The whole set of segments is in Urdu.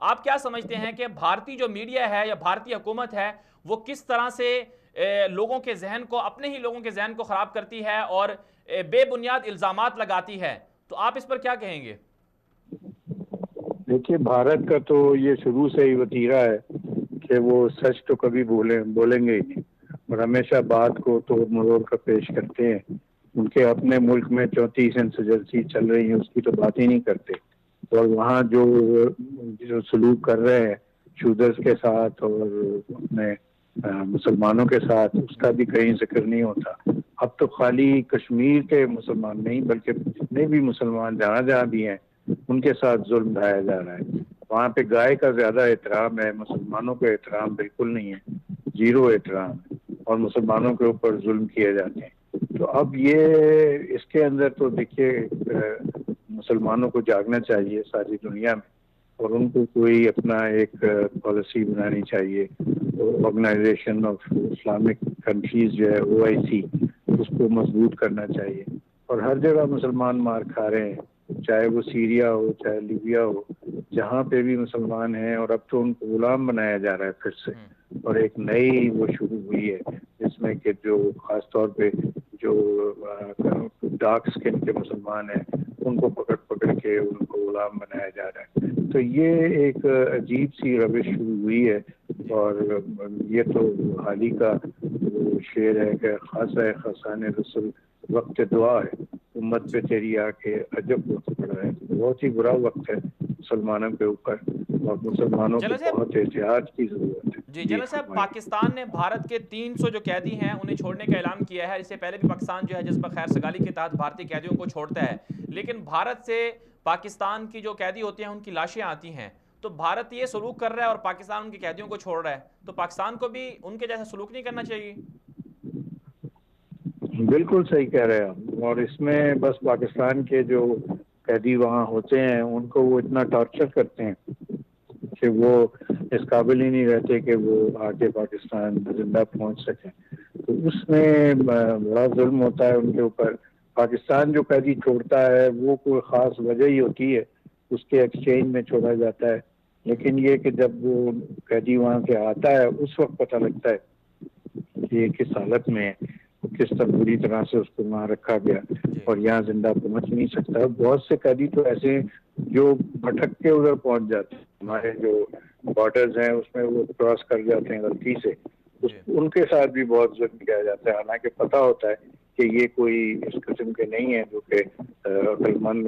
آپ کیا سمجھتے ہیں کہ بھارتی جو میڈیا ہے یا بھارتی حکومت ہے وہ کس طرح سے لوگوں کے ذہن کو، اپنے ہی لوگوں کے ذہن کو خراب کرتی ہے اور بے بنیاد الزامات لگاتی ہے؟ تو آپ اس پر کیا کہیں گے؟ دیکھیے، بھارت کا تو یہ شروع سے ہی وتیرہ ہے کہ وہ سچ تو کبھی بولیں گے ہی نہیں، اور ہمیشہ بات کو توڑ مروڑ کر پیش کرتے ہیں۔ ان کے اپنے ملک میں 34 انسرجنسی چل رہی ہیں، اس کی تو بات ہی نہیں کرتے، اور وہاں جو سلوک کر رہے ہیں شودرز کے ساتھ اور اپنے مسلمانوں کے ساتھ، اس کا بھی کہیں ذکر نہیں ہوتا۔ اب تو خالی کشمیر کے مسلمان نہیں بلکہ جتنے بھی مسلمان جہاں جہاں بھی ہیں ان کے ساتھ ظلم ڈھایا جا رہا ہے۔ وہاں پہ گائے کا زیادہ احترام ہے، مسلمانوں کا احترام بالکل نہیں ہے، زیرو احترام ہے، اور مسلمانوں کے اوپر ظلم کیے جاتے ہیں۔ تو اب یہ اس کے اندر تو دیکھیے مسلمانوں کو جاگنا چاہیے ساری دنیا میں، اور ان کو کوئی اپنا ایک پالیسی بنانی چاہیے۔ آرگنائزیشن آف اسلامک کنٹریز جو ہے OIC، اس کو مضبوط کرنا چاہیے۔ اور ہر جگہ مسلمان مار کھا رہے ہیں، چاہے وہ سیریا ہو چاہے لیبیا ہو، جہاں پہ بھی مسلمان ہیں، اور اب تو ان کو غلام بنایا جا رہا ہے پھر سے۔ اور ایک نئی وہ شروع ہوئی ہے جس میں کہ جو خاص طور پہ جو ڈارک اسکن کے مسلمان ہیں ان کو پکڑ پکڑ کے ان کو غلام بنایا جا رہا ہے۔ تو یہ ایک عجیب سی روش شروع ہوئی ہے، اور یہ تو حال ہی کا وہ شعر ہے کہ خاصہ خاصان رسول وقت دعا ہے، امت پہ تیری آ کے عجب وقت پڑا ہے۔ بہت ہی برا وقت ہے مسلمانوں کے اوپر، اور مسلمانوں کو جنرل صاحب، بہت احتیاط کی ضرورت ہے۔ جی جی جنرل صاحب، فرمائیے۔ پاکستان نے بھارت کے 300 جو قیدی ہیں انہیں چھوڑنے کا اعلان کیا ہے۔ اس سے پہلے بھی پاکستان جو ہے جذبہ خیر سگالی کے تحت بھارتی قیدیوں کو چھوڑتا ہے، لیکن بھارت سے پاکستان کی جو قیدی ہوتے ہیں ان کی لاشیں آتی ہیں، تو بھارت یہ سلوک کر رہا ہے اور پاکستان ان کی قیدیوں کو چھوڑ رہا ہے، تو پاکستان کو بھی ان کے جیسا سلوک نہیں کرنا چاہیے؟ بالکل صحیح کہہ رہے ہیں آپ، اور اس میں بس پاکستان کے جو قیدی وہاں ہوتے ہیں ان کو وہ اتنا ٹارچر کرتے ہیں کہ وہ اس قابل ہی نہیں رہتے کہ وہ آگے پاکستان زندہ پہنچ سکیں۔ تو اس میں بڑا ظلم ہوتا ہے ان کے اوپر۔ پاکستان جو قیدی چھوڑتا ہے وہ کوئی خاص وجہ ہی ہوتی ہے، اس کے ایکسچینج میں چھوڑا جاتا ہے، لیکن یہ کہ جب وہ قیدی وہاں سے آتا ہے اس وقت پتہ لگتا ہے کہ یہ کس حالت میں ہے، کس طرح بری طرح سے اس کو وہاں رکھا گیا، جی اور یہاں زندہ پہنچ نہیں سکتا۔ بہت سے قیدی تو ایسے ہیں جو بھٹک کے ادھر پہنچ جاتے ہیں، ہمارے جو بارڈرز ہیں اس میں وہ کراس کر جاتے ہیں غلطی سے، جی ان کے ساتھ بھی بہت ظلم کیا جاتا ہے، حالانکہ پتہ ہوتا ہے کہ یہ کوئی اس قسم کے نہیں ہیں جو کہ عقل مند،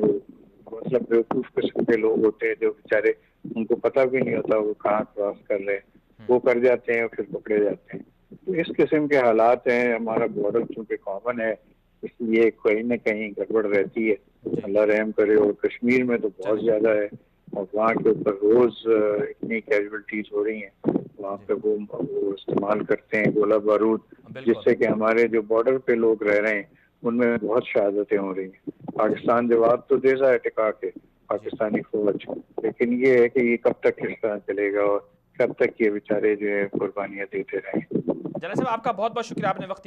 مطلب بیوقوف قسم کے لوگ ہوتے ہیں جو بیچارے ان کو پتہ بھی نہیں ہوتا وہ کہاں کراس کر رہے ہیں، وہ کر جاتے ہیں اور پھر پکڑے جاتے ہیں۔ تو اس قسم کے حالات ہیں، ہمارا بارڈر چونکہ کامن ہے اس لیے کہیں نہ کہیں گڑبڑ رہتی ہے۔ جی اللہ رحم کرے، اور کشمیر میں تو بہت چلیں زیادہ ہے، اور وہاں کے اوپر روز اتنی کیجویلٹیز ہو رہی ہیں، وہاں جی پہ وہ استعمال کرتے ہیں گولہ بارود، جس بالکل سے کہ ہمارے جو بارڈر پہ لوگ رہ رہے ہیں ان میں بہت شہادتیں ہو رہی ہیں۔ جی پاکستان جواب تو دے رہا ہے ٹکا کے، جی پاکستانی فوج، لیکن یہ ہے کہ یہ کب تک اس طرح چلے گا، اور کب تک یہ بیچارے جو ہے قربانیاں دیتے رہیں۔ جنرل صاحب، آپ کا بہت بہت شکریہ، آپ نے وقت دیا۔